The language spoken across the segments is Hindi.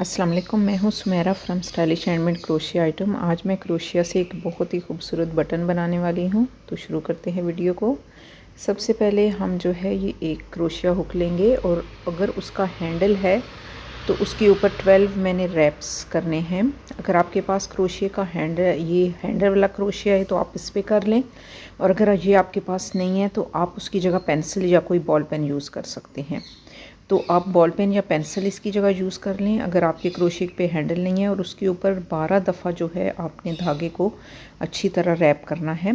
अस्सलाम वालेकुम, मैं हूँ सुमेरा फ्रॉम स्टाइलिश हैंडमेड क्रोशिया आइटम। आज मैं क्रोशिया से एक बहुत ही खूबसूरत बटन बनाने वाली हूँ। तो शुरू करते हैं वीडियो को। सबसे पहले हम जो है ये एक क्रोशिया हुक लेंगे और अगर उसका हैंडल है तो उसके ऊपर 12 मैंने रैप्स करने हैं। अगर आपके पास क्रोशिया का हैंडल वाला क्रोशिया है तो आप इस पर कर लें, और अगर ये आपके पास नहीं है तो आप उसकी जगह पेंसिल या कोई बॉल पेन यूज़ कर सकते हैं। तो आप बॉल पेन या पेंसिल इसकी जगह यूज़ कर लें अगर आपके क्रोशिया पे हैंडल नहीं है। और उसके ऊपर 12 दफ़ा जो है आपने धागे को अच्छी तरह रैप करना है।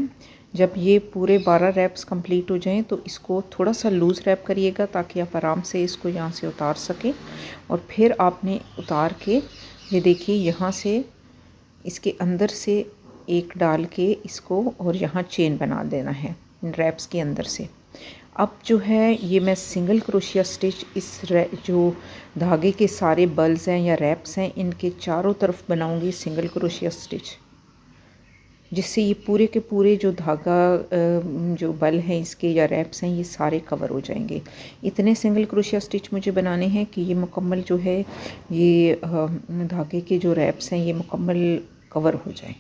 जब ये पूरे 12 रैप्स कंप्लीट हो जाएं तो इसको थोड़ा सा लूज़ रैप करिएगा ताकि आप आराम से इसको यहाँ से उतार सकें। और फिर आपने उतार के ये देखिए यहाँ से इसके अंदर से एक डाल के इसको और यहाँ चेन बना देना है रैप्स के अंदर से। अब जो है ये मैं सिंगल क्रोशिया स्टिच जो धागे के सारे बल्स हैं या रैप्स हैं इनके चारों तरफ बनाऊंगी सिंगल क्रोशिया स्टिच, जिससे ये पूरे के पूरे जो धागा जो बल हैं इसके या रैप्स हैं ये सारे कवर हो जाएंगे। इतने सिंगल क्रोशिया स्टिच मुझे बनाने हैं कि ये मुकम्मल जो है ये धागे के जो रैप्स हैं ये मुकम्मल कवर हो जाए।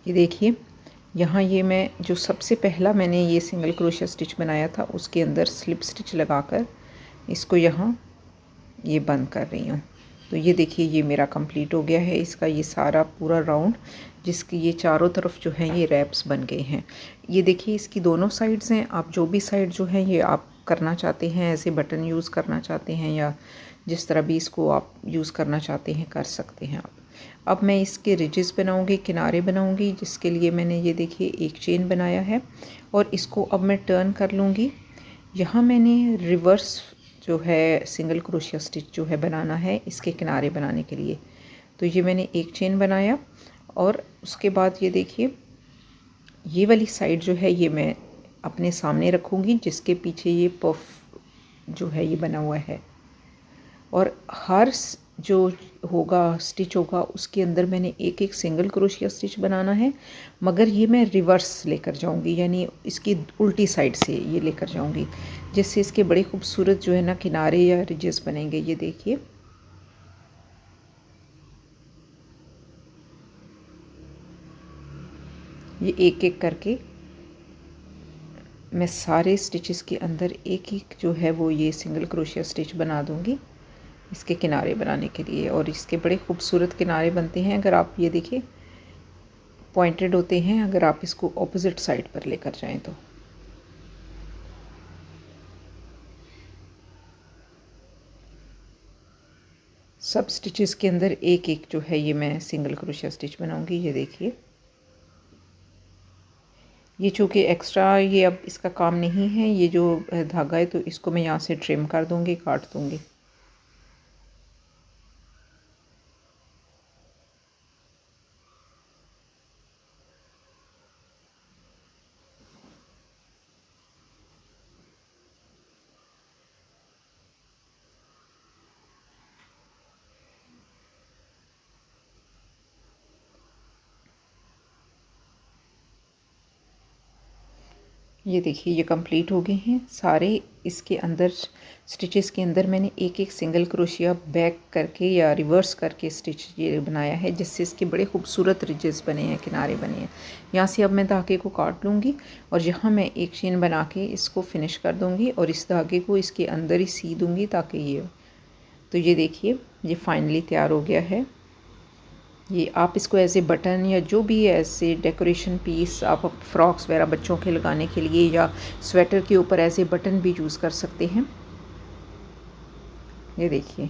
ये देखिए यहाँ ये मैं जो सबसे पहला मैंने ये सिंगल क्रोशिया स्टिच बनाया था उसके अंदर स्लिप स्टिच लगाकर इसको यहाँ ये बंद कर रही हूँ। तो ये देखिए ये मेरा कंप्लीट हो गया है इसका ये सारा पूरा राउंड, जिसकी ये चारों तरफ जो है ये रैप्स बन गए हैं। ये देखिए इसकी दोनों साइड्स हैं। आप जो भी साइड जो है ये आप करना चाहते हैं, ऐसे बटन यूज़ करना चाहते हैं या जिस तरह भी इसको आप यूज़ करना चाहते हैं कर सकते हैं आप। अब मैं इसके रिजेस बनाऊंगी, किनारे बनाऊंगी, जिसके लिए मैंने ये देखिए एक चेन बनाया है और इसको अब मैं टर्न कर लूँगी। यहाँ मैंने रिवर्स जो है सिंगल क्रोशिया स्टिच जो है बनाना है इसके किनारे बनाने के लिए। तो ये मैंने एक चेन बनाया और उसके बाद ये देखिए ये वाली साइड जो है ये मैं अपने सामने रखूँगी, जिसके पीछे ये पफ जो है ये बना हुआ है। और हर जो होगा स्टिच होगा उसके अंदर मैंने एक एक सिंगल क्रोशिया स्टिच बनाना है, मगर ये मैं रिवर्स लेकर जाऊंगी, यानी इसकी उल्टी साइड से ये लेकर जाऊंगी, जिससे इसके बड़े खूबसूरत जो है ना किनारे या रिजेस बनेंगे। ये देखिए ये एक एक करके मैं सारे स्टिचेस के अंदर एक एक जो है वो ये सिंगल क्रोशिया स्टिच बना दूंगी इसके किनारे बनाने के लिए। और इसके बड़े खूबसूरत किनारे बनते हैं। अगर आप ये देखिए पॉइंटेड होते हैं अगर आप इसको ऑपोजिट साइड पर लेकर जाएं तो। सब स्टिचेस के अंदर एक एक जो है ये मैं सिंगल क्रोशिया स्टिच बनाऊंगी। ये देखिए ये चूँकि एक्स्ट्रा ये अब इसका काम नहीं है, ये जो धागा है तो इसको मैं यहाँ से ट्रिम कर दूंगी, काट दूंगी। ये देखिए ये कंप्लीट हो गए हैं सारे। इसके अंदर स्टिचेस के अंदर मैंने एक एक सिंगल क्रोशिया बैक करके या रिवर्स करके स्टिच ये बनाया है, जिससे इसके बड़े खूबसूरत रिजेस बने हैं, किनारे बने हैं। यहाँ से अब मैं धागे को काट लूँगी और यहाँ मैं एक चेन बना के इसको फिनिश कर दूँगी और इस धागे को इसके अंदर ही सी दूँगी ताकि ये। तो ये देखिए ये फाइनली तैयार हो गया है। ये आप इसको ऐसे बटन या जो भी ऐसे डेकोरेशन पीस आप फ्रॉक्स वगैरह बच्चों के लगाने के लिए या स्वेटर के ऊपर ऐसे बटन भी यूज़ कर सकते हैं। ये देखिए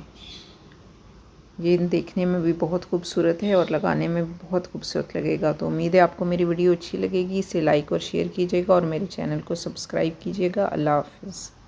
ये देखने में भी बहुत खूबसूरत है और लगाने में भी बहुत खूबसूरत लगेगा। तो उम्मीद है आपको मेरी वीडियो अच्छी लगेगी। इसे लाइक और शेयर कीजिएगा और मेरे चैनल को सब्सक्राइब कीजिएगा। अल्लाह हाफ़िज़।